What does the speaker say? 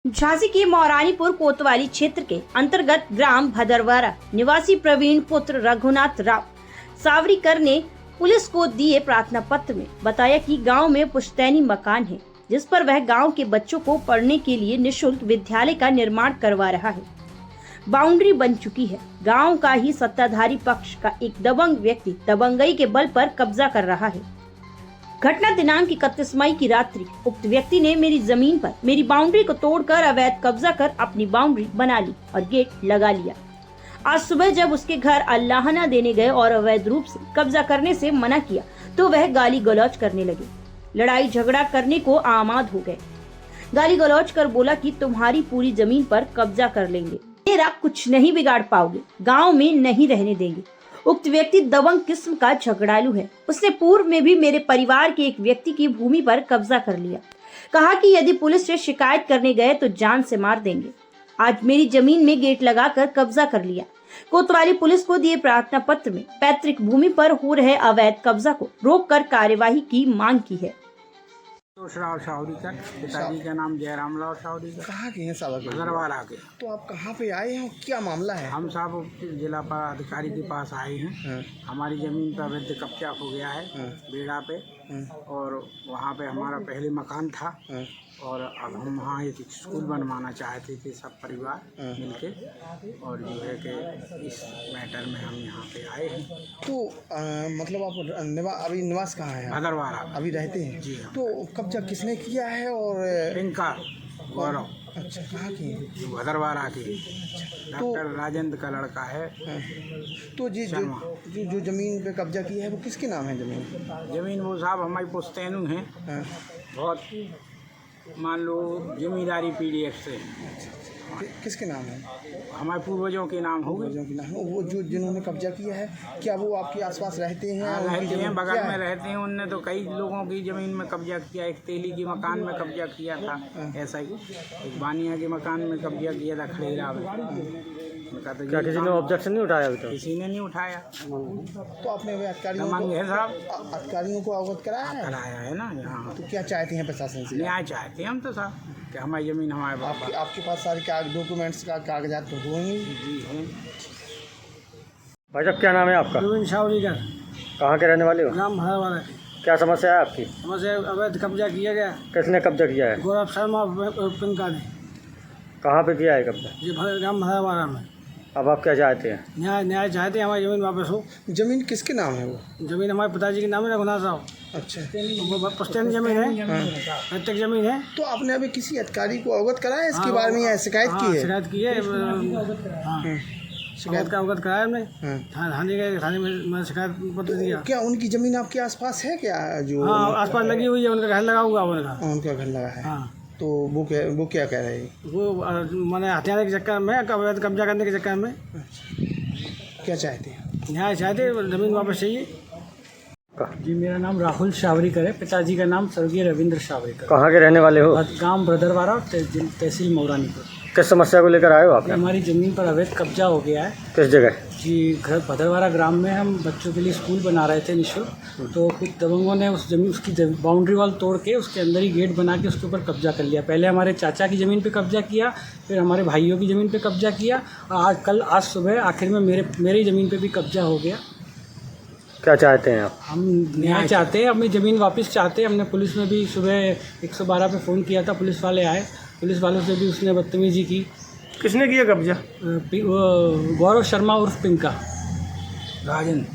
झांसी के मौरानीपुर कोतवाली क्षेत्र के अंतर्गत ग्राम भदरवारा निवासी प्रवीण पुत्र रघुनाथ राव सावरीकर ने पुलिस को दिए प्रार्थना पत्र में बताया कि गांव में पुश्तैनी मकान है, जिस पर वह गांव के बच्चों को पढ़ने के लिए निःशुल्क विद्यालय का निर्माण करवा रहा है। बाउंड्री बन चुकी है। गांव का ही सत्ताधारी पक्ष का एक दबंग व्यक्ति दबंगई के बल पर कब्जा कर रहा है। घटना दिनांक 31 मई की रात्रि उक्त व्यक्ति ने मेरी जमीन पर मेरी बाउंड्री को तोड़कर अवैध कब्जा कर अपनी बाउंड्री बना ली और गेट लगा लिया। आज सुबह जब उसके घर अल्लाहना देने गए और अवैध रूप से कब्जा करने से मना किया तो वह गाली गलौज करने लगे। लड़ाई झगड़ा करने को आमाद हो गए। गाली गलौज कर बोला कि तुम्हारी पूरी जमीन पर कब्जा कर लेंगे, मेरा कुछ नहीं बिगाड़ पाओगे, गाँव में नहीं रहने देंगे। उक्त व्यक्ति दबंग किस्म का झगड़ालू है। उसने पूर्व में भी मेरे परिवार के एक व्यक्ति की भूमि पर कब्जा कर लिया। कहा कि यदि पुलिस से शिकायत करने गए तो जान से मार देंगे। आज मेरी जमीन में गेट लगाकर कब्जा कर लिया। कोतवाली पुलिस को दिए प्रार्थना पत्र में पैतृक भूमि पर हो रहे अवैध कब्जा को रोककर कार्यवाही की मांग की है। राव सावरीकर, पिताजी का नाम जयराम राव सावरीकर। कहाँ के हैं साहब? भदरवारा के। तो आप कहाँ पे आए हैं, क्या मामला है? हम साहब जिला अधिकारी के पास आए हैं। हमारी ज़मीन पर अवैध कब्जा हो गया है बेड़ा पे, और वहाँ पे हमारा पहले मकान था और अब हम वहाँ एक स्कूल बनवाना चाहते थे सब परिवार मिलके, और जो है कि इस मैटर में हम यहाँ पे आए हैं। तो मतलब आप अभी निवास कहाँ है? भदरवारा अभी रहते हैं? जी हाँ। तो कब्जा किसने किया है? और पिंका गौरव। अच्छा, कहाँ की? भदरवारा की। डॉक्टर राजेंद्र का लड़का है। तो जी जो ज़मीन पे कब्जा किया है वो किसके नाम है? ज़मीन वो साहब हमारी पुश्तैनी है। बहुत मान लो जिम्मेदारी पीडीएफ से। किसके नाम है? हमारे पूर्वजों के नाम होगी। पूर्वजों के नाम। वो जो जिन्होंने कब्जा किया है, क्या वो आपके आसपास रहते हैं? रहते हैं, बगल में रहते हैं। उनने तो कई लोगों की ज़मीन में कब्जा किया। एक तेली के मकान में कब्जा किया था, ऐसा ही एक बानिया के मकान में कब्जा किया था खड़ेरा में। क्या किसी ने ऑब्जेक्शन नहीं उठाया अभी तक? किसी ने नहीं उठाया। तो आपने अधिकारियों को अवगत कराया है ना यहाँ। तो क्या चाहते हैं प्रशासन से? न्याय चाहते हैं हम तो साहब कि हमारी ज़मीन हमारे बाप। आपके पास सारी डॉक्यूमेंट्स का कागजात तो होंगे? जी हैं। भाई साहब क्या नाम है आपका? प्रवीण सावरीकर। कहाँ के रहने वाले हो? ग्राम भदरवारा। क्या समस्या है आपकी? समस्या अवैध कब्जा किया गया। किसने कब्जा किया है? गौरव शर्मा पिंका ने। कहाँ पे किया है कब्जा? जी ग्राम भदरवारा में। अब आप क्या चाहते हैं? न्याय चाहते हैं, हमारी ज़मीन वापस हो। ज़मीन किसके नाम है? वो ज़मीन हमारे पिताजी के नाम है, रघुनाथ राव। अच्छा, पुश्तैनी ज़मीन है, पैतृक ज़मीन है। तो आपने अभी किसी अधिकारी को अवगत कराया है इसके बारे में या शिकायत की है? शिकायत की है। शिकायत का अवगत कराया हमने। थाने गए, थाने में मैंने शिकायत पत्र दिया। क्या उनकी ज़मीन आपके आसपास है क्या? जो आसपास लगी हुई है, उनका घर लगा हुआ उनका घर लगा है। हाँ। तो वो क्या कह रहे हैं? वो मैंने हथियार के चक्कर में, अवैध कब्जा करने के चक्कर में। क्या चाहते हैं? न्याय चाहते, ज़मीन वापस चाहिए। जी मेरा नाम राहुल सावरीकर है। पिताजी का नाम स्वर्गीय रविंद्र सावरीकर। कहाँ के रहने वाले हो? गांव भदरवारा, तहसील मौरानीपुर। किस समस्या को लेकर आए हो आप? हमारी ज़मीन पर अवैध कब्जा हो गया है। किस जगह? जी घर भदरवारा ग्राम में हम बच्चों के लिए स्कूल बना रहे थे निःशुल्क। तो कुछ दबंगों ने उस ज़मीन उसकी बाउंड्री वॉल तोड़ के उसके अंदर ही गेट बना के उसके ऊपर कब्जा कर लिया। पहले हमारे चाचा की ज़मीन पे कब्जा किया, फिर हमारे भाइयों की ज़मीन पे कब्जा किया, और आज सुबह आखिर में मेरी ज़मीन पर भी कब्जा हो गया। क्या चाहते हैं आप? हम न्याय चाहते हैं, अपनी ज़मीन वापस चाहते हैं। हमने पुलिस में भी सुबह 112 पे फ़ोन किया था, पुलिस वाले आए। पुलिस वालों से भी उसने बदतमीजी की। किसने किया कब्जा? गौरव शर्मा उर्फ पिंका। राजेंद्र।